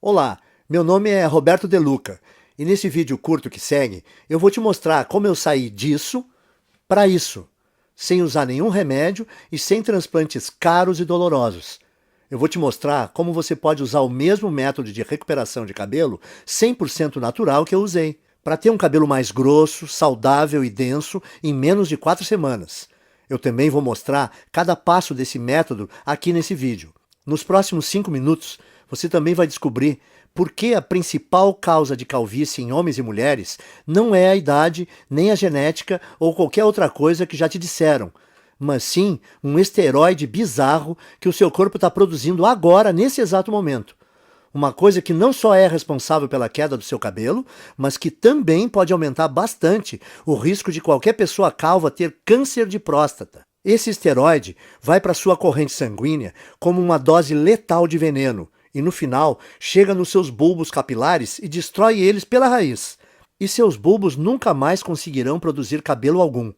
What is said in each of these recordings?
Olá, meu nome é Roberto De Luca e nesse vídeo curto que segue eu vou te mostrar como eu saí disso para isso, sem usar nenhum remédio e sem transplantes caros e dolorosos. Eu vou te mostrar como você pode usar o mesmo método de recuperação de cabelo 100% natural que eu usei, para ter um cabelo mais grosso, saudável e denso em menos de 4 semanas. Eu também vou mostrar cada passo desse método aqui nesse vídeo. Nos próximos 5 minutos, você também vai descobrir por que a principal causa de calvície em homens e mulheres não é a idade, nem a genética ou qualquer outra coisa que já te disseram, mas sim um esteroide bizarro que o seu corpo está produzindo agora, nesse exato momento. Uma coisa que não só é responsável pela queda do seu cabelo, mas que também pode aumentar bastante o risco de qualquer pessoa calva ter câncer de próstata. Esse esteroide vai para sua corrente sanguínea como uma dose letal de veneno e no final chega nos seus bulbos capilares e destrói eles pela raiz. E seus bulbos nunca mais conseguirão produzir cabelo algum.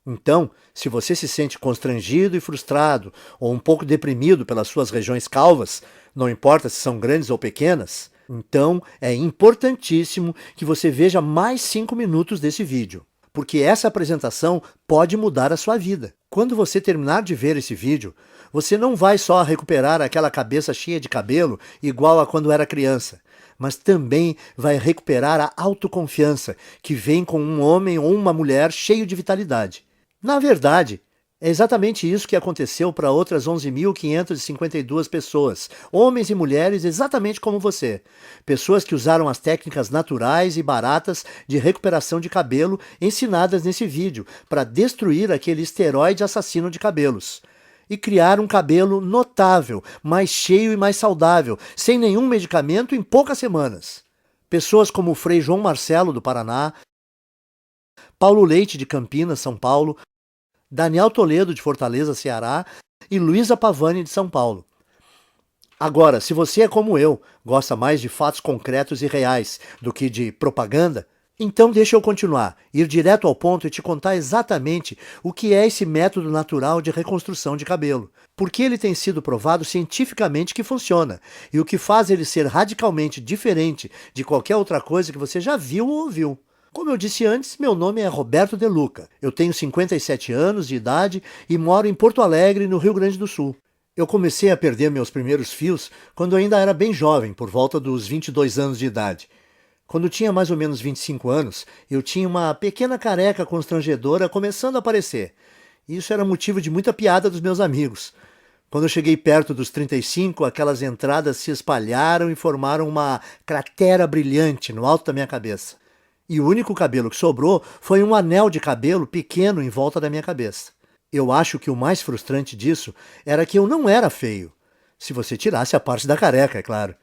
Então, se você se sente constrangido e frustrado ou um pouco deprimido pelas suas regiões calvas, não importa se são grandes ou pequenas, então é importantíssimo que você veja mais 5 minutos desse vídeo, porque essa apresentação pode mudar a sua vida. Quando você terminar de ver esse vídeo, você não vai só recuperar aquela cabeça cheia de cabelo igual a quando era criança, mas também vai recuperar a autoconfiança que vem com um homem ou uma mulher cheio de vitalidade. Na verdade, é exatamente isso que aconteceu para outras 11.552 pessoas, homens e mulheres exatamente como você. Pessoas que usaram as técnicas naturais e baratas de recuperação de cabelo ensinadas nesse vídeo para destruir aquele esteroide assassino de cabelos. E criar um cabelo notável, mais cheio e mais saudável, sem nenhum medicamento em poucas semanas. Pessoas como o Frei João Marcelo, do Paraná, Paulo Leite, de Campinas, São Paulo, Daniel Toledo, de Fortaleza, Ceará, e Luísa Pavani, de São Paulo. Agora, se você é como eu, gosta mais de fatos concretos e reais do que de propaganda, então deixa eu continuar, ir direto ao ponto e te contar exatamente o que é esse método natural de reconstrução de cabelo, porque ele tem sido provado cientificamente que funciona, e o que faz ele ser radicalmente diferente de qualquer outra coisa que você já viu ou ouviu. Como eu disse antes, meu nome é Roberto De Luca. Eu tenho 57 anos de idade e moro em Porto Alegre, no Rio Grande do Sul. Eu comecei a perder meus primeiros fios quando ainda era bem jovem, por volta dos 22 anos de idade. Quando tinha mais ou menos 25 anos, eu tinha uma pequena careca constrangedora começando a aparecer. Isso era motivo de muita piada dos meus amigos. Quando eu cheguei perto dos 35, aquelas entradas se espalharam e formaram uma cratera brilhante no alto da minha cabeça. E o único cabelo que sobrou foi um anel de cabelo pequeno em volta da minha cabeça. Eu acho que o mais frustrante disso era que eu não era feio. Se você tirasse a parte da careca, é claro.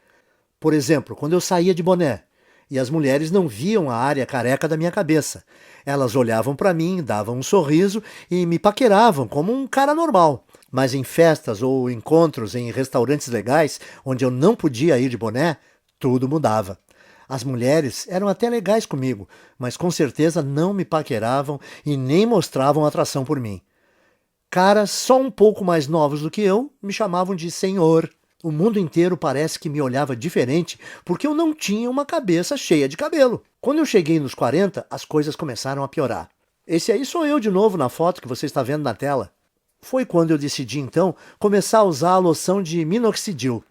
Por exemplo, quando eu saía de boné, e as mulheres não viam a área careca da minha cabeça. Elas olhavam para mim, davam um sorriso e me paqueravam como um cara normal. Mas em festas ou encontros em restaurantes legais, onde eu não podia ir de boné, tudo mudava. As mulheres eram até legais comigo, mas com certeza não me paqueravam e nem mostravam atração por mim. Caras só um pouco mais novos do que eu me chamavam de senhor. O mundo inteiro parece que me olhava diferente porque eu não tinha uma cabeça cheia de cabelo. Quando eu cheguei nos 40, as coisas começaram a piorar. Esse aí sou eu de novo na foto que você está vendo na tela. Foi quando eu decidi então começar a usar a loção de minoxidil.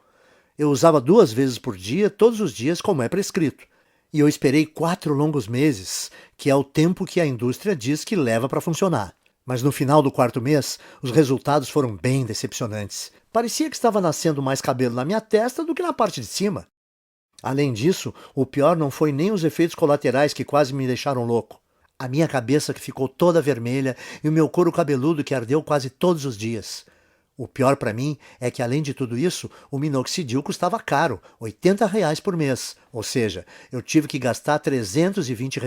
Eu usava 2 vezes por dia, todos os dias, como é prescrito. E eu esperei 4 longos meses, que é o tempo que a indústria diz que leva para funcionar. Mas no final do 4º mês, os resultados foram bem decepcionantes. Parecia que estava nascendo mais cabelo na minha testa do que na parte de cima. Além disso, o pior não foi nem os efeitos colaterais que quase me deixaram louco. A minha cabeça que ficou toda vermelha e o meu couro cabeludo que ardeu quase todos os dias. O pior para mim é que, além de tudo isso, o minoxidil custava caro, R$ 80 por mês. Ou seja, eu tive que gastar R$ 320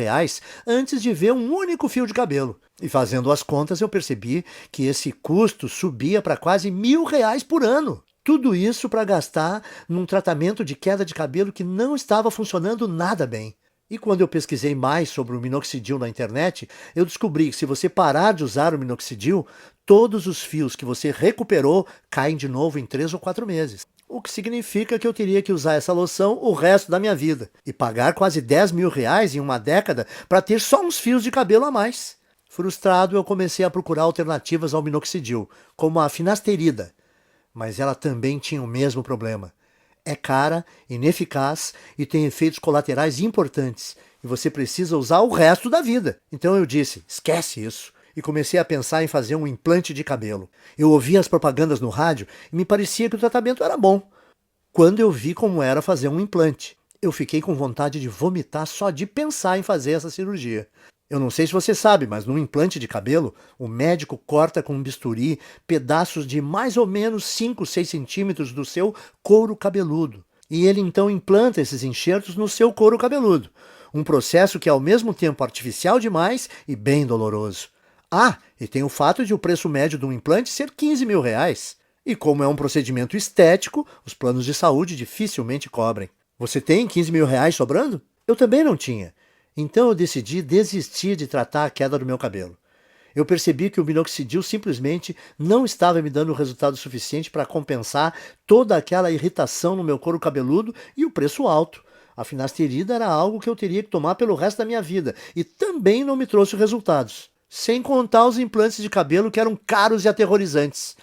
antes de ver um único fio de cabelo. E fazendo as contas, eu percebi que esse custo subia para quase R$ 1.000 por ano. Tudo isso para gastar num tratamento de queda de cabelo que não estava funcionando nada bem. E quando eu pesquisei mais sobre o minoxidil na internet, eu descobri que se você parar de usar o minoxidil, todos os fios que você recuperou caem de novo em 3 ou 4 meses. o que significa que eu teria que usar essa loção o resto da minha vida e pagar quase 10 mil reais em uma década para ter só uns fios de cabelo a mais. Frustrado, eu comecei a procurar alternativas ao minoxidil, como a finasterida, mas ela também tinha o mesmo problema. É cara, ineficaz e tem efeitos colaterais importantes, e você precisa usar o resto da vida. Então eu disse, esquece isso, e comecei a pensar em fazer um implante de cabelo. Eu ouvia as propagandas no rádio e me parecia que o tratamento era bom. Quando eu vi como era fazer um implante, eu fiquei com vontade de vomitar só de pensar em fazer essa cirurgia. Eu não sei se você sabe, mas num implante de cabelo, o médico corta com um bisturi pedaços de mais ou menos 5, 6 centímetros do seu couro cabeludo. E ele então implanta esses enxertos no seu couro cabeludo. Um processo que é ao mesmo tempo artificial demais e bem doloroso. Ah, e tem o fato de o preço médio de um implante ser 15 mil reais. E como é um procedimento estético, os planos de saúde dificilmente cobrem. Você tem 15 mil reais sobrando? Eu também não tinha. Então eu decidi desistir de tratar a queda do meu cabelo. Eu percebi que o minoxidil simplesmente não estava me dando resultado suficiente para compensar toda aquela irritação no meu couro cabeludo e o preço alto. A finasterida era algo que eu teria que tomar pelo resto da minha vida e também não me trouxe resultados. Sem contar os implantes de cabelo que eram caros e aterrorizantes.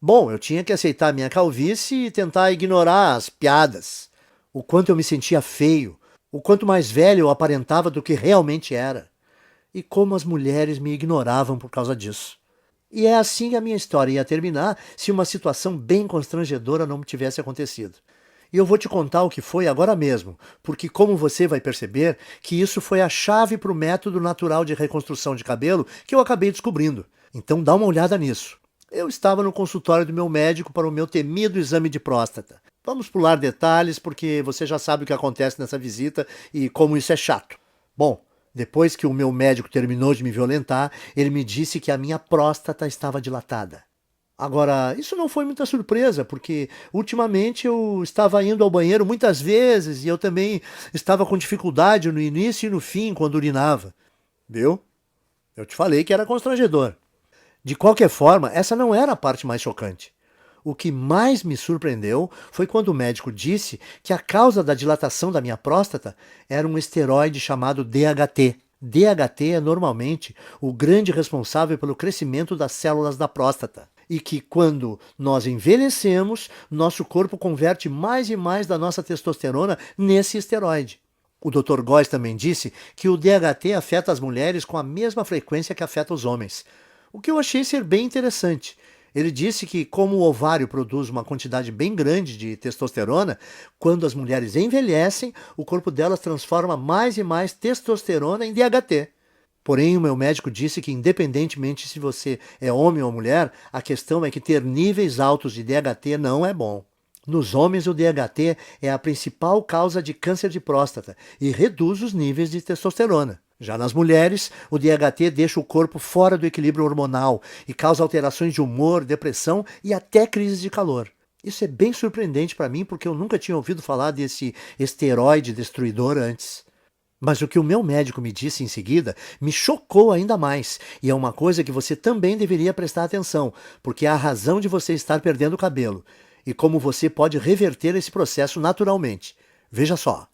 Bom, eu tinha que aceitar a minha calvície e tentar ignorar as piadas. O quanto eu me sentia feio. O quanto mais velho eu aparentava do que realmente era. E como as mulheres me ignoravam por causa disso. E é assim que a minha história ia terminar se uma situação bem constrangedora não tivesse acontecido. E eu vou te contar o que foi agora mesmo, porque como você vai perceber, que isso foi a chave para o método natural de reconstrução de cabelo que eu acabei descobrindo. Então dá uma olhada nisso. Eu estava no consultório do meu médico para o meu temido exame de próstata. Vamos pular detalhes, porque você já sabe o que acontece nessa visita e como isso é chato. Bom, depois que o meu médico terminou de me violentar, ele me disse que a minha próstata estava dilatada. Agora, isso não foi muita surpresa, porque ultimamente eu estava indo ao banheiro muitas vezes e eu também estava com dificuldade no início e no fim quando urinava. Viu? Eu te falei que era constrangedor. De qualquer forma, essa não era a parte mais chocante. O que mais me surpreendeu foi quando o médico disse que a causa da dilatação da minha próstata era um esteroide chamado DHT. DHT é normalmente o grande responsável pelo crescimento das células da próstata. E que quando nós envelhecemos, nosso corpo converte mais e mais da nossa testosterona nesse esteroide. O Dr. Góes também disse que o DHT afeta as mulheres com a mesma frequência que afeta os homens. O que eu achei ser bem interessante. Ele disse que, como o ovário produz uma quantidade bem grande de testosterona, quando as mulheres envelhecem, o corpo delas transforma mais e mais testosterona em DHT. Porém, o meu médico disse que, independentemente se você é homem ou mulher, a questão é que ter níveis altos de DHT não é bom. Nos homens, o DHT é a principal causa de câncer de próstata e reduz os níveis de testosterona. Já nas mulheres, o DHT deixa o corpo fora do equilíbrio hormonal e causa alterações de humor, depressão e até crises de calor. Isso é bem surpreendente para mim porque eu nunca tinha ouvido falar desse esteroide destruidor antes. Mas o que o meu médico me disse em seguida me chocou ainda mais, e é uma coisa que você também deveria prestar atenção, porque é a razão de você estar perdendo o cabelo, e como você pode reverter esse processo naturalmente. Veja só.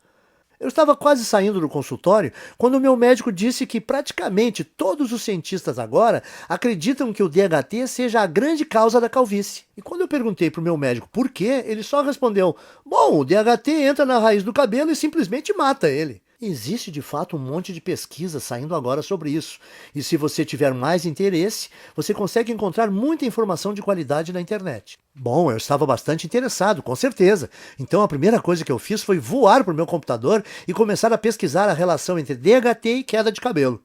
Eu estava quase saindo do consultório quando o meu médico disse que praticamente todos os cientistas agora acreditam que o DHT seja a grande causa da calvície. E quando eu perguntei para o meu médico por quê, ele só respondeu: bom, o DHT entra na raiz do cabelo e simplesmente mata ele. Existe de fato um monte de pesquisa saindo agora sobre isso. E se você tiver mais interesse, você consegue encontrar muita informação de qualidade na internet. Bom, eu estava bastante interessado, com certeza. Então a primeira coisa que eu fiz foi voar para o meu computador e começar a pesquisar a relação entre DHT e queda de cabelo.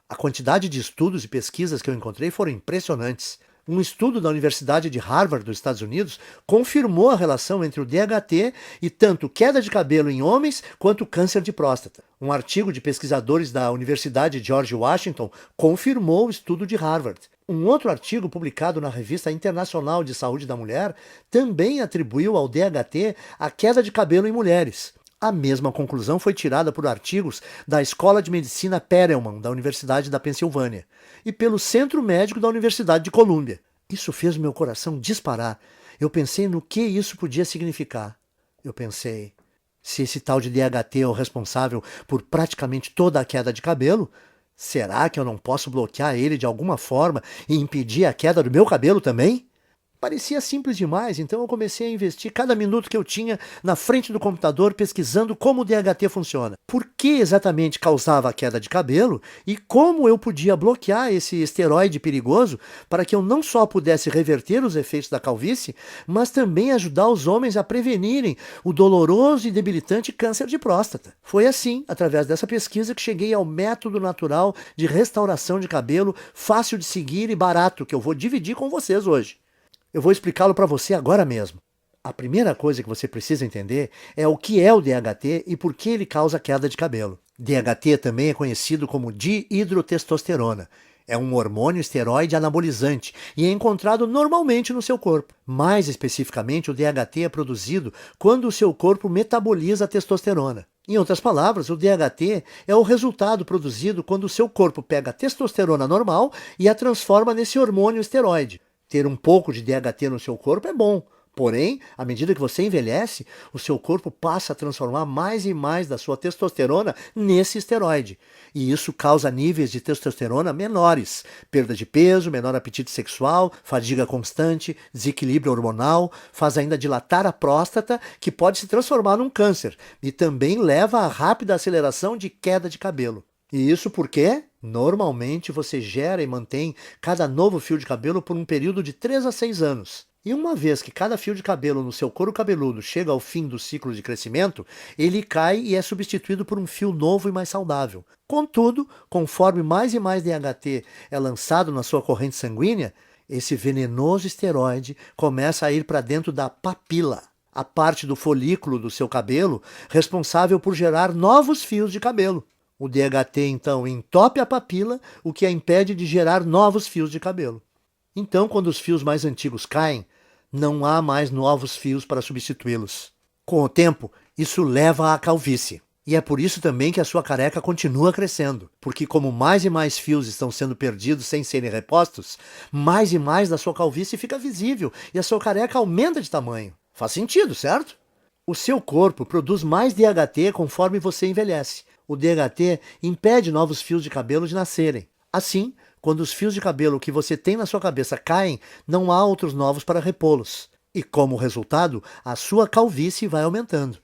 A quantidade de estudos e pesquisas que eu encontrei foram impressionantes. Um estudo da Universidade de Harvard, dos Estados Unidos, confirmou a relação entre o DHT e tanto queda de cabelo em homens quanto câncer de próstata. Um artigo de pesquisadores da Universidade George Washington confirmou o estudo de Harvard. Um outro artigo publicado na Revista Internacional de Saúde da Mulher também atribuiu ao DHT a queda de cabelo em mulheres. A mesma conclusão foi tirada por artigos da Escola de Medicina Perelman, da Universidade da Pensilvânia, e pelo Centro Médico da Universidade de Colômbia. Isso fez meu coração disparar. eu pensei no que isso podia significar. Eu pensei, se esse tal de DHT é o responsável por praticamente toda a queda de cabelo, será que eu não posso bloquear ele de alguma forma e impedir a queda do meu cabelo também? Parecia simples demais, então eu comecei a investir cada minuto que eu tinha na frente do computador pesquisando como o DHT funciona. Por que exatamente causava a queda de cabelo e como eu podia bloquear esse esteroide perigoso para que eu não só pudesse reverter os efeitos da calvície, mas também ajudar os homens a prevenirem o doloroso e debilitante câncer de próstata. Foi assim, através dessa pesquisa, que cheguei ao método natural de restauração de cabelo, fácil de seguir e barato, que eu vou dividir com vocês hoje. Eu vou explicá-lo para você agora mesmo. A primeira coisa que você precisa entender é o que é o DHT e por que ele causa queda de cabelo. DHT também é conhecido como dihidrotestosterona. É um hormônio esteroide anabolizante e é encontrado normalmente no seu corpo. Mais especificamente, o DHT é produzido quando o seu corpo metaboliza a testosterona. Em outras palavras, o DHT é o resultado produzido quando o seu corpo pega a testosterona normal e a transforma nesse hormônio esteroide. Ter um pouco de DHT no seu corpo é bom, porém, à medida que você envelhece, o seu corpo passa a transformar mais e mais da sua testosterona nesse esteroide. E isso causa níveis de testosterona menores, perda de peso, menor apetite sexual, fadiga constante, desequilíbrio hormonal, faz ainda dilatar a próstata, que pode se transformar num câncer, e também leva a rápida aceleração de queda de cabelo. E isso porque, normalmente, você gera e mantém cada novo fio de cabelo por um período de 3 a 6 anos. E uma vez que cada fio de cabelo no seu couro cabeludo chega ao fim do ciclo de crescimento, ele cai e é substituído por um fio novo e mais saudável. Contudo, conforme mais e mais DHT é lançado na sua corrente sanguínea, esse venenoso esteroide começa a ir para dentro da papila, a parte do folículo do seu cabelo responsável por gerar novos fios de cabelo. O DHT, então, entope a papila, o que a impede de gerar novos fios de cabelo. Então, quando os fios mais antigos caem, não há mais novos fios para substituí-los. Com o tempo, isso leva à calvície. E é por isso também que a sua careca continua crescendo, porque como mais e mais fios estão sendo perdidos sem serem repostos, mais e mais da sua calvície fica visível e a sua careca aumenta de tamanho. Faz sentido, certo? O seu corpo produz mais DHT conforme você envelhece. O DHT impede novos fios de cabelo de nascerem. Assim, quando os fios de cabelo que você tem na sua cabeça caem, não há outros novos para repô-los. E como resultado, a sua calvície vai aumentando.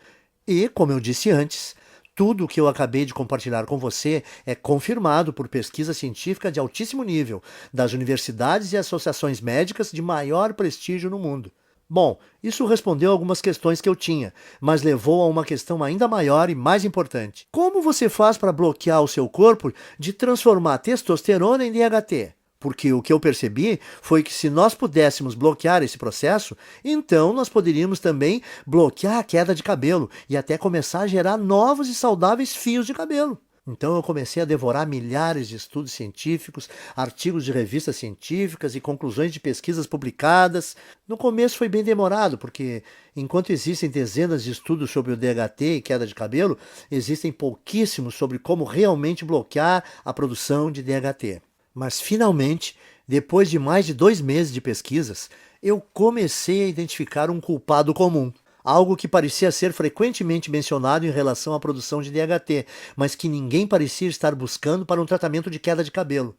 E, como eu disse antes, tudo o que eu acabei de compartilhar com você é confirmado por pesquisa científica de altíssimo nível, das universidades e associações médicas de maior prestígio no mundo. Bom, isso respondeu algumas questões que eu tinha, mas levou a uma questão ainda maior e mais importante. Como você faz para bloquear o seu corpo de transformar testosterona em DHT? Porque o que eu percebi foi que se nós pudéssemos bloquear esse processo, então nós poderíamos também bloquear a queda de cabelo e até começar a gerar novos e saudáveis fios de cabelo. Então eu comecei a devorar milhares de estudos científicos, artigos de revistas científicas e conclusões de pesquisas publicadas. No começo foi bem demorado, porque enquanto existem dezenas de estudos sobre o DHT e queda de cabelo, existem pouquíssimos sobre como realmente bloquear a produção de DHT. Mas finalmente, depois de mais de 2 meses de pesquisas, eu comecei a identificar um culpado comum. Algo que parecia ser frequentemente mencionado em relação à produção de DHT, mas que ninguém parecia estar buscando para um tratamento de queda de cabelo.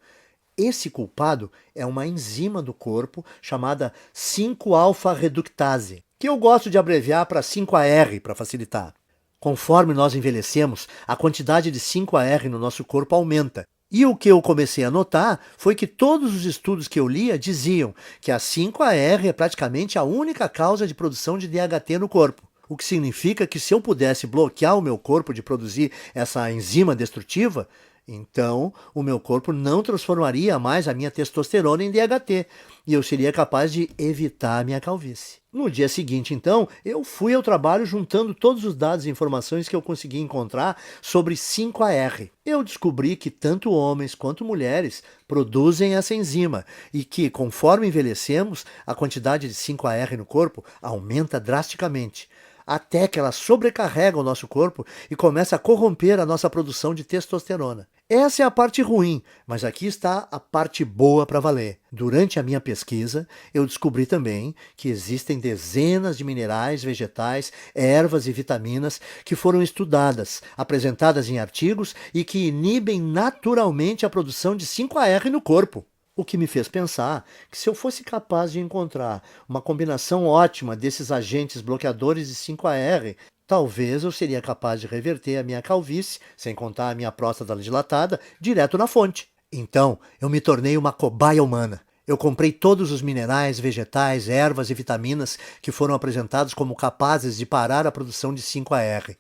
Esse culpado é uma enzima do corpo chamada 5-alfa-reductase, que eu gosto de abreviar para 5-AR para facilitar. Conforme nós envelhecemos, a quantidade de 5-AR no nosso corpo aumenta. E o que eu comecei a notar foi que todos os estudos que eu lia diziam que a 5-AR é praticamente a única causa de produção de DHT no corpo. O que significa que se eu pudesse bloquear o meu corpo de produzir essa enzima destrutiva, então o meu corpo não transformaria mais a minha testosterona em DHT e eu seria capaz de evitar a minha calvície. No dia seguinte, então, eu fui ao trabalho juntando todos os dados e informações que eu consegui encontrar sobre 5-AR. Eu descobri que tanto homens quanto mulheres produzem essa enzima e que, conforme envelhecemos, a quantidade de 5-AR no corpo aumenta drasticamente, até que ela sobrecarrega o nosso corpo e começa a corromper a nossa produção de testosterona. Essa é a parte ruim, mas aqui está a parte boa para valer. Durante a minha pesquisa, eu descobri também que existem dezenas de minerais, vegetais, ervas e vitaminas que foram estudadas, apresentadas em artigos e que inibem naturalmente a produção de 5-AR no corpo. O que me fez pensar que se eu fosse capaz de encontrar uma combinação ótima desses agentes bloqueadores de 5-AR, talvez eu seria capaz de reverter a minha calvície, sem contar a minha próstata dilatada, direto na fonte. Então, eu me tornei uma cobaia humana. Eu comprei todos os minerais, vegetais, ervas e vitaminas que foram apresentados como capazes de parar a produção de 5-AR.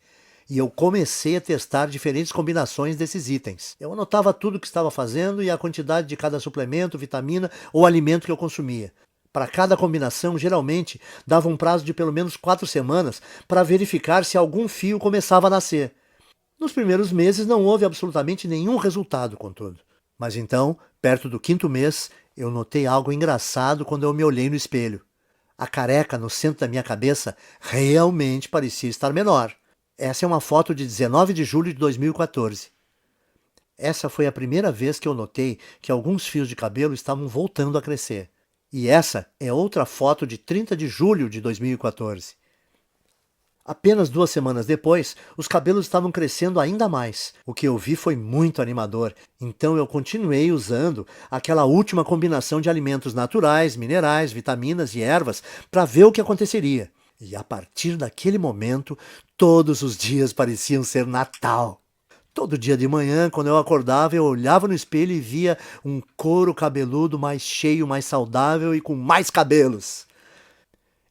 E eu comecei a testar diferentes combinações desses itens. Eu anotava tudo o que estava fazendo e a quantidade de cada suplemento, vitamina ou alimento que eu consumia. Para cada combinação, geralmente, dava um prazo de pelo menos 4 semanas para verificar se algum fio começava a nascer. Nos primeiros meses não houve absolutamente nenhum resultado, contudo. Mas então, perto do 5º mês, eu notei algo engraçado quando eu me olhei no espelho. A careca no centro da minha cabeça realmente parecia estar menor. Essa é uma foto de 19 de julho de 2014. Essa foi a primeira vez que eu notei que alguns fios de cabelo estavam voltando a crescer. E essa é outra foto de 30 de julho de 2014. Apenas 2 semanas depois, os cabelos estavam crescendo ainda mais. O que eu vi foi muito animador, então eu continuei usando aquela última combinação de alimentos naturais, minerais, vitaminas e ervas para ver o que aconteceria. E a partir daquele momento, todos os dias pareciam ser Natal. Todo dia de manhã, quando eu acordava, eu olhava no espelho e via um couro cabeludo mais cheio, mais saudável e com mais cabelos.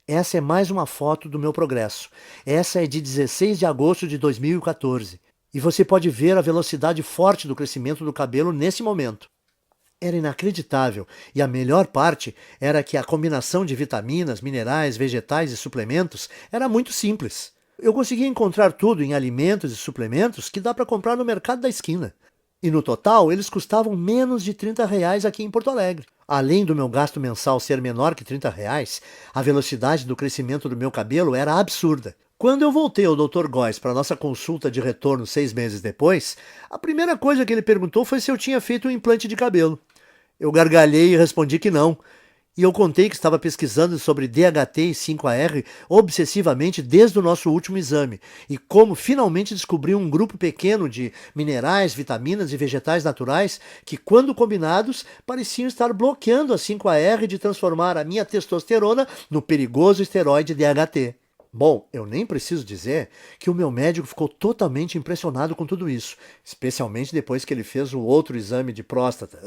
Essa é mais uma foto do meu progresso. Essa é de 16 de agosto de 2014. E você pode ver a velocidade forte do crescimento do cabelo nesse momento. Era inacreditável, e a melhor parte era que a combinação de vitaminas, minerais, vegetais e suplementos era muito simples. Eu conseguia encontrar tudo em alimentos e suplementos que dá para comprar no mercado da esquina. E no total, eles custavam menos de R$ 30 aqui em Porto Alegre. Além do meu gasto mensal ser menor que R$ 30, a velocidade do crescimento do meu cabelo era absurda. Quando eu voltei ao Dr. Góes para nossa consulta de retorno 6 meses depois, a primeira coisa que ele perguntou foi se eu tinha feito um implante de cabelo. Eu gargalhei e respondi que não. E eu contei que estava pesquisando sobre DHT e 5-AR obsessivamente desde o nosso último exame, e como finalmente descobri um grupo pequeno de minerais, vitaminas e vegetais naturais que, quando combinados, pareciam estar bloqueando a 5-AR de transformar a minha testosterona no perigoso esteroide DHT. Bom, eu nem preciso dizer que o meu médico ficou totalmente impressionado com tudo isso, especialmente depois que ele fez o outro exame de próstata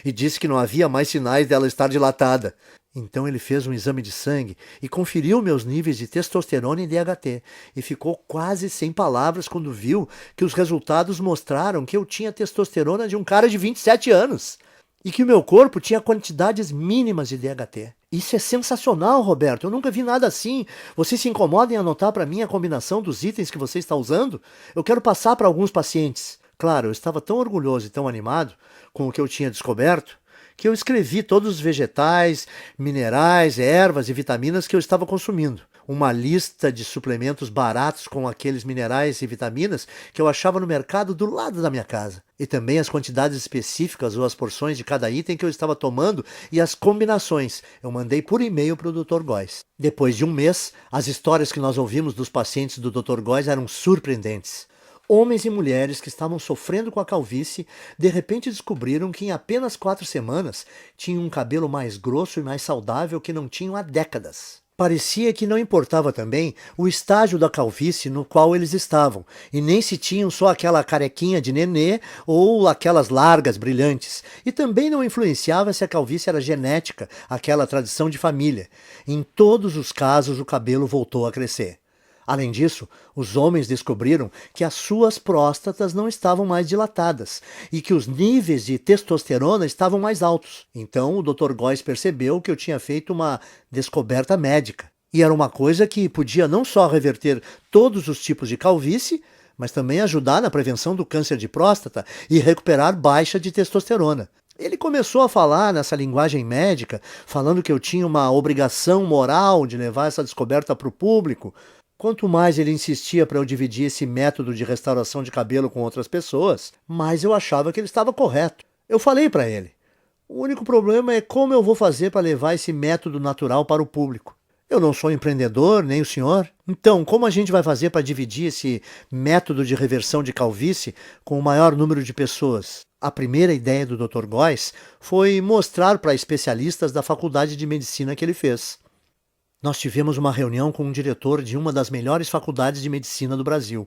e disse que não havia mais sinais dela estar dilatada. Então ele fez um exame de sangue e conferiu meus níveis de testosterona e DHT e ficou quase sem palavras quando viu que os resultados mostraram que eu tinha testosterona de um cara de 27 anos. E que o meu corpo tinha quantidades mínimas de DHT. Isso é sensacional, Roberto. Eu nunca vi nada assim. Você se incomoda em anotar para mim a combinação dos itens que você está usando? Eu quero passar para alguns pacientes. Claro, eu estava tão orgulhoso e tão animado com o que eu tinha descoberto que eu escrevi todos os vegetais, minerais, ervas e vitaminas que eu estava consumindo. Uma lista de suplementos baratos com aqueles minerais e vitaminas que eu achava no mercado do lado da minha casa. E também as quantidades específicas ou as porções de cada item que eu estava tomando e as combinações. Eu mandei por e-mail para o Dr. Góes. Depois de um mês, as histórias que nós ouvimos dos pacientes do Dr. Góes eram surpreendentes. Homens e mulheres que estavam sofrendo com a calvície, de repente descobriram que em apenas 4 semanas tinham um cabelo mais grosso e mais saudável que não tinham há décadas. Parecia que não importava também o estágio da calvície no qual eles estavam, e nem se tinham só aquela carequinha de nenê ou aquelas largas brilhantes, e também não influenciava se a calvície era genética, aquela tradição de família. Em todos os casos o cabelo voltou a crescer. Além disso, os homens descobriram que as suas próstatas não estavam mais dilatadas e que os níveis de testosterona estavam mais altos. Então o Dr. Góes percebeu que eu tinha feito uma descoberta médica. E era uma coisa que podia não só reverter todos os tipos de calvície, mas também ajudar na prevenção do câncer de próstata e recuperar baixa de testosterona. Ele começou a falar nessa linguagem médica, falando que eu tinha uma obrigação moral de levar essa descoberta para o público. Quanto mais ele insistia para eu dividir esse método de restauração de cabelo com outras pessoas, mais eu achava que ele estava correto. Eu falei para ele: o único problema é como eu vou fazer para levar esse método natural para o público. Eu não sou empreendedor, nem o senhor. Então, como a gente vai fazer para dividir esse método de reversão de calvície com o maior número de pessoas? A primeira ideia do Dr. Góes foi mostrar para especialistas da faculdade de medicina que ele fez. Nós tivemos uma reunião com um diretor de uma das melhores faculdades de medicina do Brasil.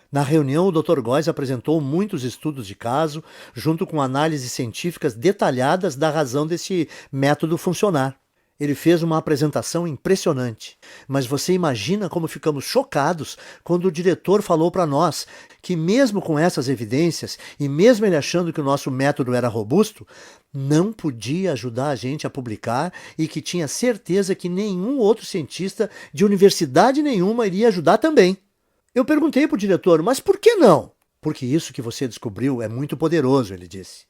Na reunião, o Dr. Góes apresentou muitos estudos de caso, junto com análises científicas detalhadas da razão desse método funcionar. Ele fez uma apresentação impressionante, mas você imagina como ficamos chocados quando o diretor falou para nós que mesmo com essas evidências e mesmo ele achando que o nosso método era robusto, não podia ajudar a gente a publicar e que tinha certeza que nenhum outro cientista de universidade nenhuma iria ajudar também. Eu perguntei para o diretor, mas por que não? Porque isso que você descobriu é muito poderoso, ele disse.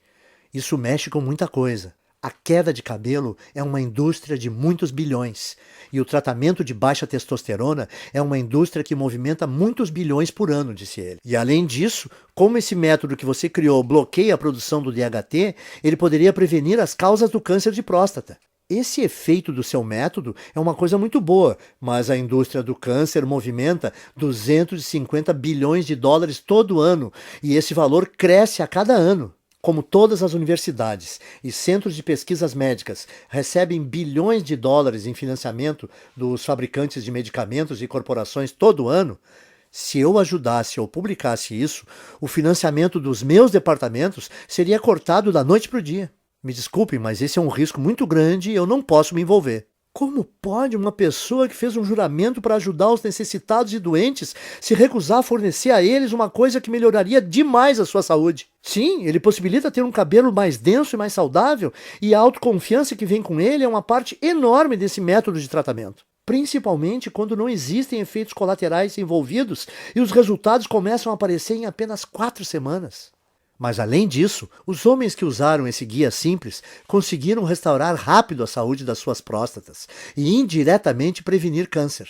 Isso mexe com muita coisa. A queda de cabelo é uma indústria de muitos bilhões e o tratamento de baixa testosterona é uma indústria que movimenta muitos bilhões por ano, disse ele. E além disso, como esse método que você criou bloqueia a produção do DHT, ele poderia prevenir as causas do câncer de próstata. Esse efeito do seu método é uma coisa muito boa, mas a indústria do câncer movimenta 250 bilhões de dólares todo ano e esse valor cresce a cada ano. Como todas as universidades e centros de pesquisas médicas recebem bilhões de dólares em financiamento dos fabricantes de medicamentos e corporações todo ano, se eu ajudasse ou publicasse isso, o financiamento dos meus departamentos seria cortado da noite para o dia. Me desculpem, mas esse é um risco muito grande e eu não posso me envolver. Como pode uma pessoa que fez um juramento para ajudar os necessitados e doentes se recusar a fornecer a eles uma coisa que melhoraria demais a sua saúde? Sim, ele possibilita ter um cabelo mais denso e mais saudável, e a autoconfiança que vem com ele é uma parte enorme desse método de tratamento. Principalmente quando não existem efeitos colaterais envolvidos e os resultados começam a aparecer em apenas 4 semanas. Mas além disso, os homens que usaram esse guia simples conseguiram restaurar rápido a saúde das suas próstatas e indiretamente prevenir câncer.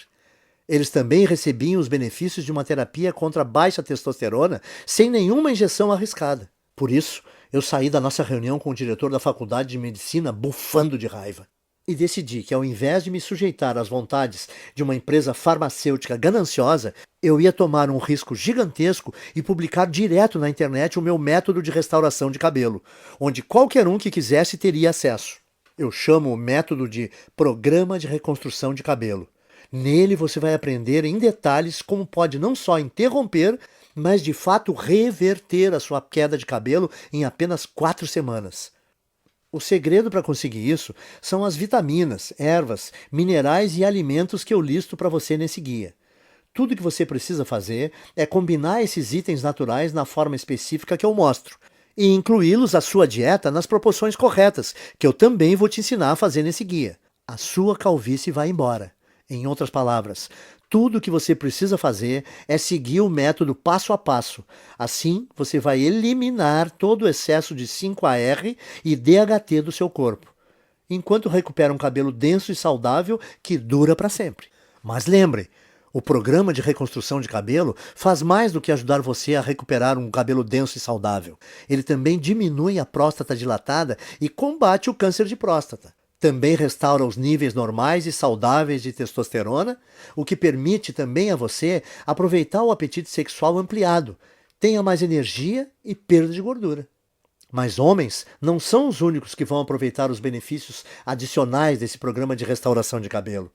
Eles também recebiam os benefícios de uma terapia contra a baixa testosterona sem nenhuma injeção arriscada. Por isso, eu saí da nossa reunião com o diretor da faculdade de medicina bufando de raiva. E decidi que, ao invés de me sujeitar às vontades de uma empresa farmacêutica gananciosa, eu ia tomar um risco gigantesco e publicar direto na internet o meu método de restauração de cabelo, onde qualquer um que quisesse teria acesso. Eu chamo o método de Programa de Reconstrução de Cabelo. Nele você vai aprender em detalhes como pode não só interromper, mas de fato reverter a sua queda de cabelo em apenas 4 semanas. O segredo para conseguir isso são as vitaminas, ervas, minerais e alimentos que eu listo para você nesse guia. Tudo que você precisa fazer é combinar esses itens naturais na forma específica que eu mostro e incluí-los à sua dieta nas proporções corretas, que eu também vou te ensinar a fazer nesse guia. A sua calvície vai embora. Em outras palavras, tudo o que você precisa fazer é seguir o método passo a passo. Assim, você vai eliminar todo o excesso de 5-AR e DHT do seu corpo, enquanto recupera um cabelo denso e saudável que dura para sempre. Mas lembre, o programa de reconstrução de cabelo faz mais do que ajudar você a recuperar um cabelo denso e saudável. Ele também diminui a próstata dilatada e combate o câncer de próstata. Também restaura os níveis normais e saudáveis de testosterona, o que permite também a você aproveitar o apetite sexual ampliado, tenha mais energia e perda de gordura. Mas homens não são os únicos que vão aproveitar os benefícios adicionais desse programa de restauração de cabelo.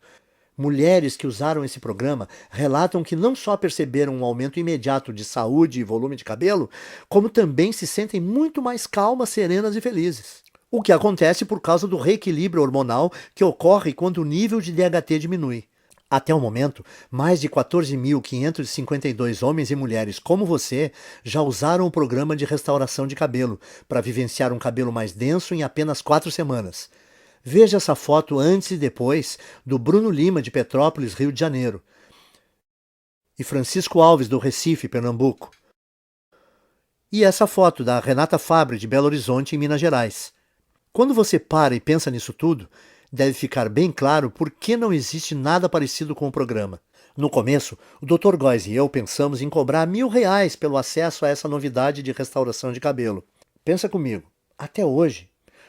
Mulheres que usaram esse programa relatam que não só perceberam um aumento imediato de saúde e volume de cabelo, como também se sentem muito mais calmas, serenas e felizes. O que acontece por causa do reequilíbrio hormonal que ocorre quando o nível de DHT diminui. Até o momento, mais de 14.552 homens e mulheres como você já usaram o programa de restauração de cabelo para vivenciar um cabelo mais denso em apenas 4 semanas. Veja essa foto antes e depois do Bruno Lima, de Petrópolis, Rio de Janeiro, e Francisco Alves, do Recife, Pernambuco. E essa foto da Renata Fabre, de Belo Horizonte, em Minas Gerais. Quando você para e pensa nisso tudo, deve ficar bem claro por que não existe nada parecido com o programa. No começo, o Dr. Góes e eu pensamos em cobrar R$ 1.000 pelo acesso a essa novidade de restauração de cabelo. Pensa comigo, até hoje,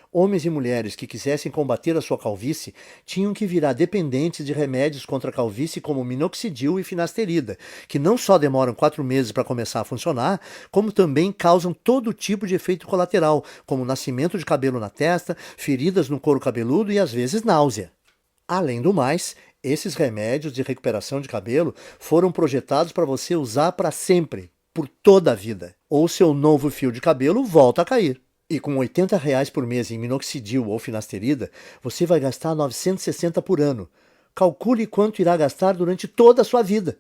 homens e mulheres que quisessem combater a sua calvície tinham que virar dependentes de remédios contra a calvície como minoxidil e finasterida, que não só demoram 4 meses para começar a funcionar, como também causam todo tipo de efeito colateral, como nascimento de cabelo na testa, feridas no couro cabeludo e às vezes náusea. Além do mais, esses remédios de recuperação de cabelo foram projetados para você usar para sempre, por toda a vida. Ou seu novo fio de cabelo volta a cair. E com R$ 80 por mês em minoxidil ou finasterida, você vai gastar 960 por ano. Calcule quanto irá gastar durante toda a sua vida.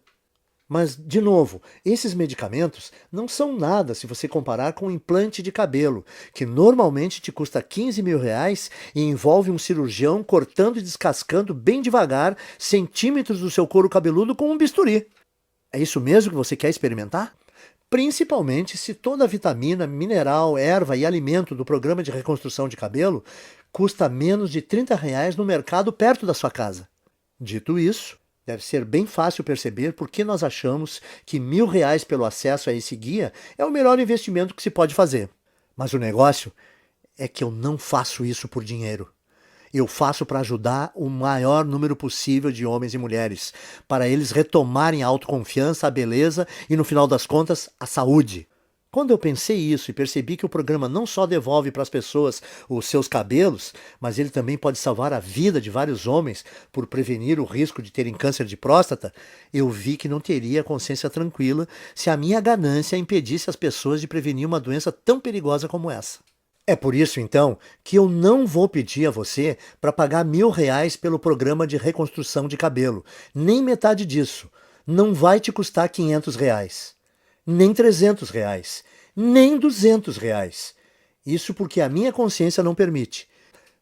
Mas, de novo, esses medicamentos não são nada se você comparar com um implante de cabelo, que normalmente te custa R$ 15.000 e envolve um cirurgião cortando e descascando bem devagar centímetros do seu couro cabeludo com um bisturi. É isso mesmo que você quer experimentar? Principalmente se toda a vitamina, mineral, erva e alimento do programa de reconstrução de cabelo custa menos de R$ 30 no mercado perto da sua casa. Dito isso, deve ser bem fácil perceber por que nós achamos que R$ 1.000 pelo acesso a esse guia é o melhor investimento que se pode fazer. Mas o negócio é que eu não faço isso por dinheiro. Eu faço para ajudar o maior número possível de homens e mulheres, para eles retomarem a autoconfiança, a beleza e, no final das contas, a saúde. Quando eu pensei isso e percebi que o programa não só devolve para as pessoas os seus cabelos, mas ele também pode salvar a vida de vários homens por prevenir o risco de terem câncer de próstata, eu vi que não teria consciência tranquila se a minha ganância impedisse as pessoas de prevenir uma doença tão perigosa como essa. É por isso, então, que eu não vou pedir a você para pagar R$ 1.000 pelo programa de reconstrução de cabelo. Nem metade disso. Não vai te custar R$ 500. Nem R$ 300. Nem R$ 200. Isso porque a minha consciência não permite.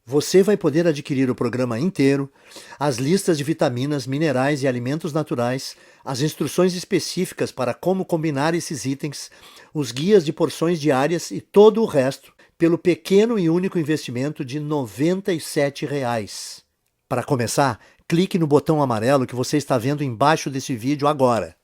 Você vai poder adquirir o programa inteiro, as listas de vitaminas, minerais e alimentos naturais, as instruções específicas para como combinar esses itens, os guias de porções diárias e todo o resto, pelo pequeno e único investimento de R$ 97. Para começar, clique no botão amarelo que você está vendo embaixo desse vídeo agora.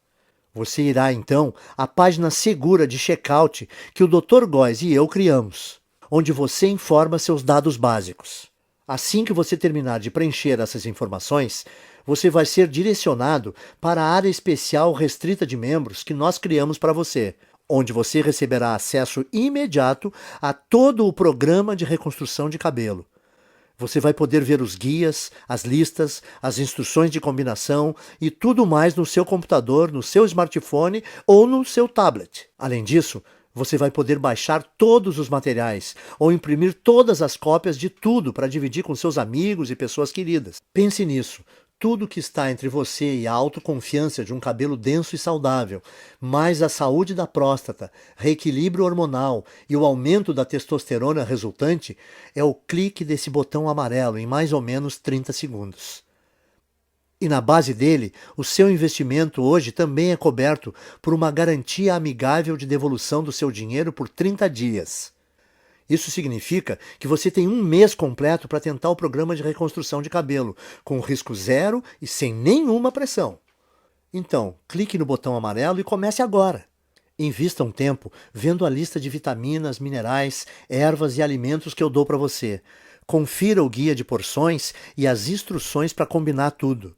Você irá, então, à página segura de checkout que o Dr. Góes e eu criamos, onde você informa seus dados básicos. Assim que você terminar de preencher essas informações, você vai ser direcionado para a área especial restrita de membros que nós criamos para você, onde você receberá acesso imediato a todo o programa de reconstrução de cabelo. Você vai poder ver os guias, as listas, as instruções de combinação e tudo mais no seu computador, no seu smartphone ou no seu tablet. Além disso, você vai poder baixar todos os materiais ou imprimir todas as cópias de tudo para dividir com seus amigos e pessoas queridas. Pense nisso. Tudo que está entre você e a autoconfiança de um cabelo denso e saudável, mais a saúde da próstata, reequilíbrio hormonal e o aumento da testosterona resultante, é o clique desse botão amarelo em mais ou menos 30 segundos. E na base dele, o seu investimento hoje também é coberto por uma garantia amigável de devolução do seu dinheiro por 30 dias. Isso significa que você tem um mês completo para tentar o programa de reconstrução de cabelo, com risco zero e sem nenhuma pressão. Então, clique no botão amarelo e comece agora. Invista um tempo vendo a lista de vitaminas, minerais, ervas e alimentos que eu dou para você. Confira o guia de porções e as instruções para combinar tudo.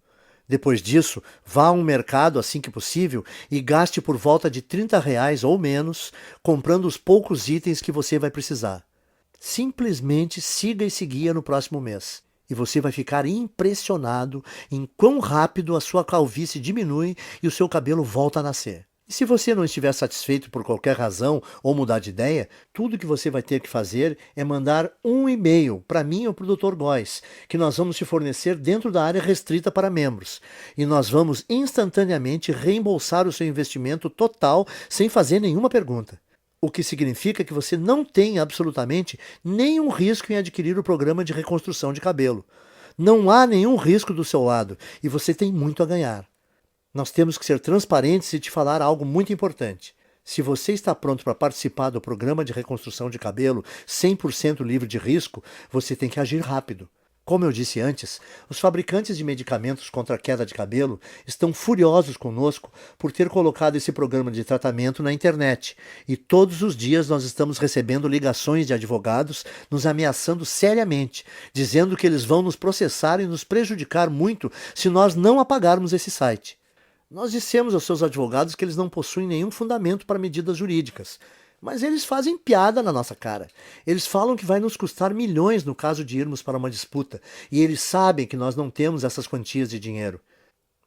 Depois disso, vá a um mercado assim que possível e gaste por volta de R$ 30 ou menos, comprando os poucos itens que você vai precisar. Simplesmente siga esse guia no próximo mês e você vai ficar impressionado em quão rápido a sua calvície diminui e o seu cabelo volta a nascer. E se você não estiver satisfeito por qualquer razão ou mudar de ideia, tudo que você vai ter que fazer é mandar um e-mail para mim ou para o Dr. Góes, que nós vamos te fornecer dentro da área restrita para membros. E nós vamos instantaneamente reembolsar o seu investimento total sem fazer nenhuma pergunta. O que significa que você não tem absolutamente nenhum risco em adquirir o programa de reconstrução de cabelo. Não há nenhum risco do seu lado e você tem muito a ganhar. Nós temos que ser transparentes e te falar algo muito importante. Se você está pronto para participar do programa de reconstrução de cabelo 100% livre de risco, você tem que agir rápido. Como eu disse antes, os fabricantes de medicamentos contra a queda de cabelo estão furiosos conosco por ter colocado esse programa de tratamento na internet, e todos os dias nós estamos recebendo ligações de advogados nos ameaçando seriamente, dizendo que eles vão nos processar e nos prejudicar muito se nós não apagarmos esse site. Nós dissemos aos seus advogados que eles não possuem nenhum fundamento para medidas jurídicas, mas eles fazem piada na nossa cara. Eles falam que vai nos custar milhões no caso de irmos para uma disputa, e eles sabem que nós não temos essas quantias de dinheiro.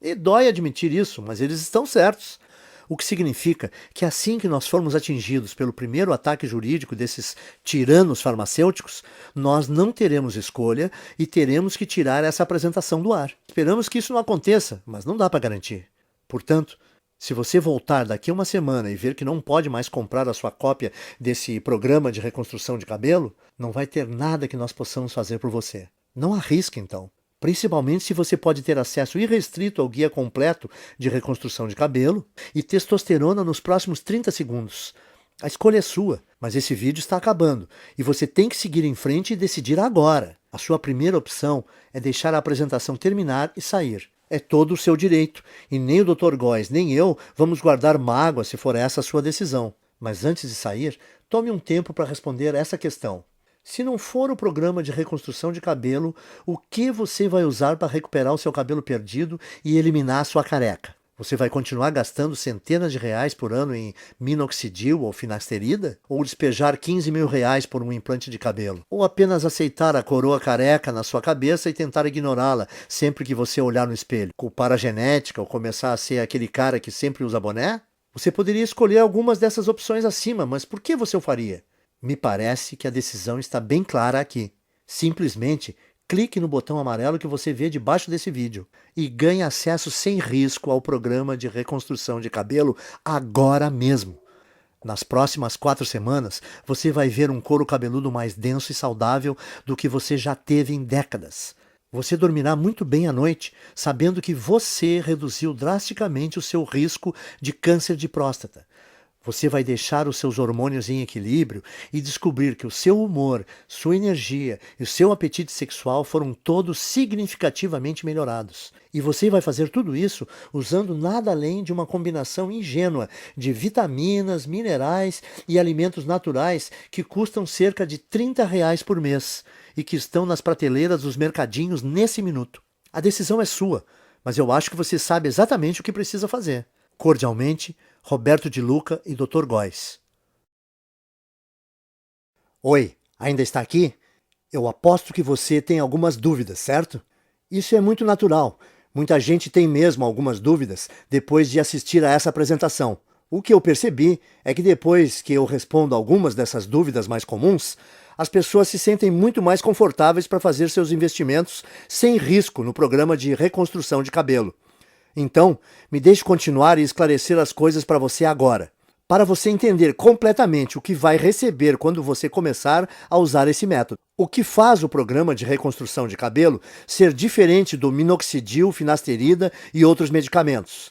E dói admitir isso, mas eles estão certos. O que significa que assim que nós formos atingidos pelo primeiro ataque jurídico desses tiranos farmacêuticos, nós não teremos escolha e teremos que tirar essa apresentação do ar. Esperamos que isso não aconteça, mas não dá para garantir. Portanto, se você voltar daqui a uma semana e ver que não pode mais comprar a sua cópia desse programa de reconstrução de cabelo, não vai ter nada que nós possamos fazer por você. Não arrisque, então. Principalmente se você pode ter acesso irrestrito ao guia completo de reconstrução de cabelo e testosterona nos próximos 30 segundos. A escolha é sua, mas esse vídeo está acabando e você tem que seguir em frente e decidir agora. A sua primeira opção é deixar a apresentação terminar e sair. É todo o seu direito, e nem o Dr. Góes nem eu vamos guardar mágoa se for essa a sua decisão. Mas antes de sair, tome um tempo para responder essa questão. Se não for o programa de reconstrução de cabelo, o que você vai usar para recuperar o seu cabelo perdido e eliminar a sua careca? Você vai continuar gastando centenas de reais por ano em minoxidil ou finasterida? Ou despejar 15 mil reais por um implante de cabelo? Ou apenas aceitar a coroa careca na sua cabeça e tentar ignorá-la sempre que você olhar no espelho? Culpar a genética ou começar a ser aquele cara que sempre usa boné? Você poderia escolher algumas dessas opções acima, mas por que você o faria? Me parece que a decisão está bem clara aqui. Simplesmente clique no botão amarelo que você vê debaixo desse vídeo e ganhe acesso sem risco ao programa de reconstrução de cabelo agora mesmo. Nas próximas 4 semanas, você vai ver um couro cabeludo mais denso e saudável do que você já teve em décadas. Você dormirá muito bem à noite, sabendo que você reduziu drasticamente o seu risco de câncer de próstata. Você vai deixar os seus hormônios em equilíbrio e descobrir que o seu humor, sua energia e o seu apetite sexual foram todos significativamente melhorados. E você vai fazer tudo isso usando nada além de uma combinação ingênua de vitaminas, minerais e alimentos naturais que custam cerca de R$ 30 por mês e que estão nas prateleiras dos mercadinhos nesse minuto. A decisão é sua, mas eu acho que você sabe exatamente o que precisa fazer. Cordialmente, Roberto de Luca e Dr. Góes. Oi, ainda está aqui? Eu aposto que você tem algumas dúvidas, certo? Isso é muito natural. Muita gente tem mesmo algumas dúvidas depois de assistir a essa apresentação. O que eu percebi é que depois que eu respondo algumas dessas dúvidas mais comuns, as pessoas se sentem muito mais confortáveis para fazer seus investimentos sem risco no programa de reconstrução de cabelo. Então, me deixe continuar e esclarecer as coisas para você agora, para você entender completamente o que vai receber quando você começar a usar esse método. O que faz o programa de reconstrução de cabelo ser diferente do minoxidil, finasterida e outros medicamentos?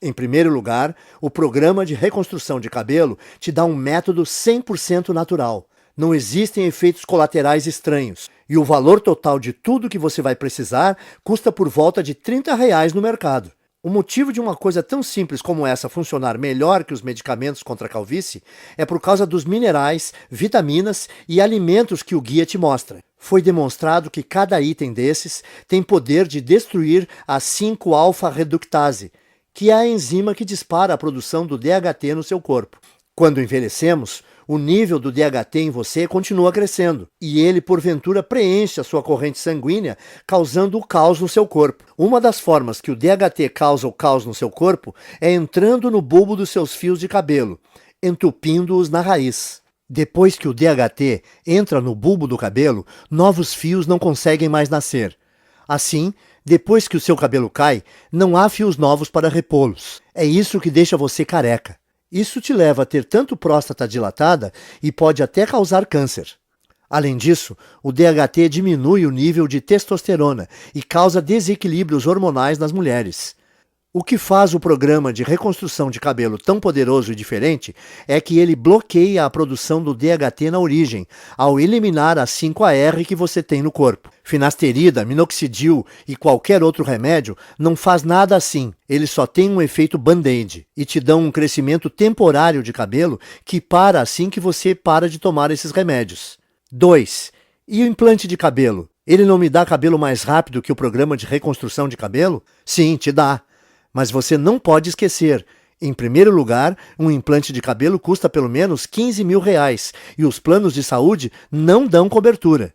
Em primeiro lugar, o programa de reconstrução de cabelo te dá um método 100% natural. Não existem efeitos colaterais estranhos. E o valor total de tudo que você vai precisar custa por volta de R$ 30 no mercado. O motivo de uma coisa tão simples como essa funcionar melhor que os medicamentos contra a calvície é por causa dos minerais, vitaminas e alimentos que o guia te mostra. Foi demonstrado que cada item desses tem poder de destruir a 5-alfa-reductase, que é a enzima que dispara a produção do DHT no seu corpo. Quando envelhecemos, o nível do DHT em você continua crescendo, e ele, porventura, preenche a sua corrente sanguínea, causando o caos no seu corpo. Uma das formas que o DHT causa o caos no seu corpo é entrando no bulbo dos seus fios de cabelo, entupindo-os na raiz. Depois que o DHT entra no bulbo do cabelo, novos fios não conseguem mais nascer. Assim, depois que o seu cabelo cai, não há fios novos para repô-los. É isso que deixa você careca. Isso te leva a ter tanto próstata dilatada e pode até causar câncer. Além disso, o DHT diminui o nível de testosterona e causa desequilíbrios hormonais nas mulheres. O que faz o programa de reconstrução de cabelo tão poderoso e diferente é que ele bloqueia a produção do DHT na origem, ao eliminar a 5-AR que você tem no corpo. Finasterida, minoxidil e qualquer outro remédio não faz nada assim. Eles só têm um efeito band-aid e te dão um crescimento temporário de cabelo que para assim que você para de tomar esses remédios. 2. E o implante de cabelo? Ele não me dá cabelo mais rápido que o programa de reconstrução de cabelo? Sim, te dá. Mas você não pode esquecer, em primeiro lugar, um implante de cabelo custa pelo menos R$15 mil e os planos de saúde não dão cobertura.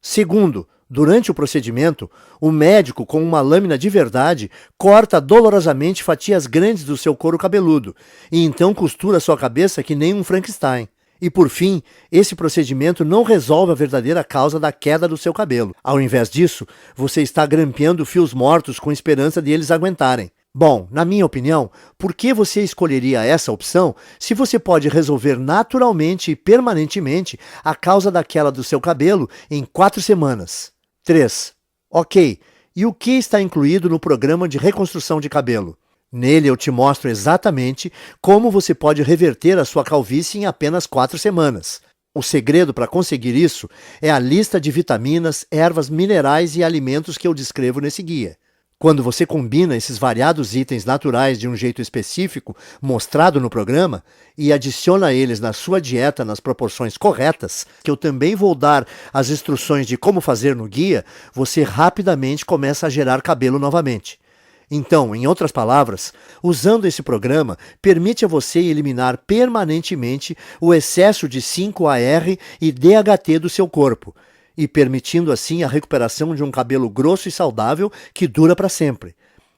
Segundo, durante o procedimento, o médico com uma lâmina de verdade corta dolorosamente fatias grandes do seu couro cabeludo e então costura sua cabeça que nem um Frankenstein. E por fim, esse procedimento não resolve a verdadeira causa da queda do seu cabelo. Ao invés disso, você está grampeando fios mortos com esperança de eles aguentarem. Bom, na minha opinião, por que você escolheria essa opção se você pode resolver naturalmente e permanentemente a causa da queda do seu cabelo em 4 semanas? 3. Ok, e o que está incluído no programa de reconstrução de cabelo? Nele eu te mostro exatamente como você pode reverter a sua calvície em apenas 4 semanas. O segredo para conseguir isso é a lista de vitaminas, ervas, minerais e alimentos que eu descrevo nesse guia. Quando você combina esses variados itens naturais de um jeito específico, mostrado no programa, e adiciona eles na sua dieta nas proporções corretas, que eu também vou dar as instruções de como fazer no guia, você rapidamente começa a gerar cabelo novamente. Então, em outras palavras, usando esse programa, permite a você eliminar permanentemente o excesso de 5-AR e DHT do seu corpo, e permitindo assim a recuperação de um cabelo grosso e saudável que dura para sempre.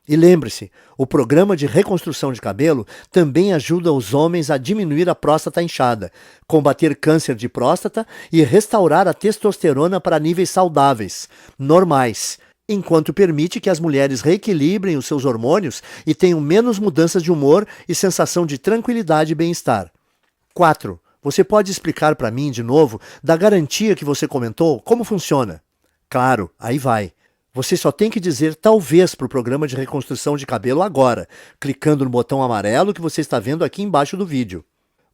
E lembre-se, o programa de reconstrução de cabelo também ajuda os homens a diminuir a próstata inchada, combater câncer de próstata e restaurar a testosterona para níveis saudáveis, normais, enquanto permite que as mulheres reequilibrem os seus hormônios e tenham menos mudanças de humor e sensação de tranquilidade e bem-estar. 4. Você pode explicar para mim, de novo, da garantia que você comentou, como funciona? Claro, aí vai. Você só tem que dizer talvez para o programa de reconstrução de cabelo agora, clicando no botão amarelo que você está vendo aqui embaixo do vídeo.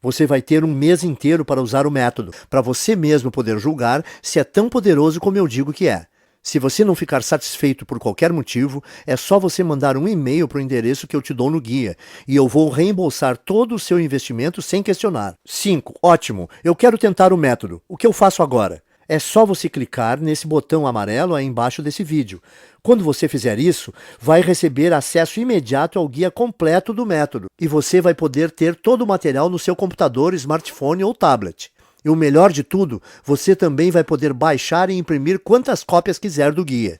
Você vai ter um mês inteiro para usar o método, para você mesmo poder julgar se é tão poderoso como eu digo que é. Se você não ficar satisfeito por qualquer motivo, é só você mandar um e-mail para o endereço que eu te dou no guia, e eu vou reembolsar todo o seu investimento sem questionar. 5. Ótimo, eu quero tentar o método. O que eu faço agora? É só você clicar nesse botão amarelo aí embaixo desse vídeo. Quando você fizer isso, vai receber acesso imediato ao guia completo do método, e você vai poder ter todo o material no seu computador, smartphone ou tablet. E o melhor de tudo, você também vai poder baixar e imprimir quantas cópias quiser do guia.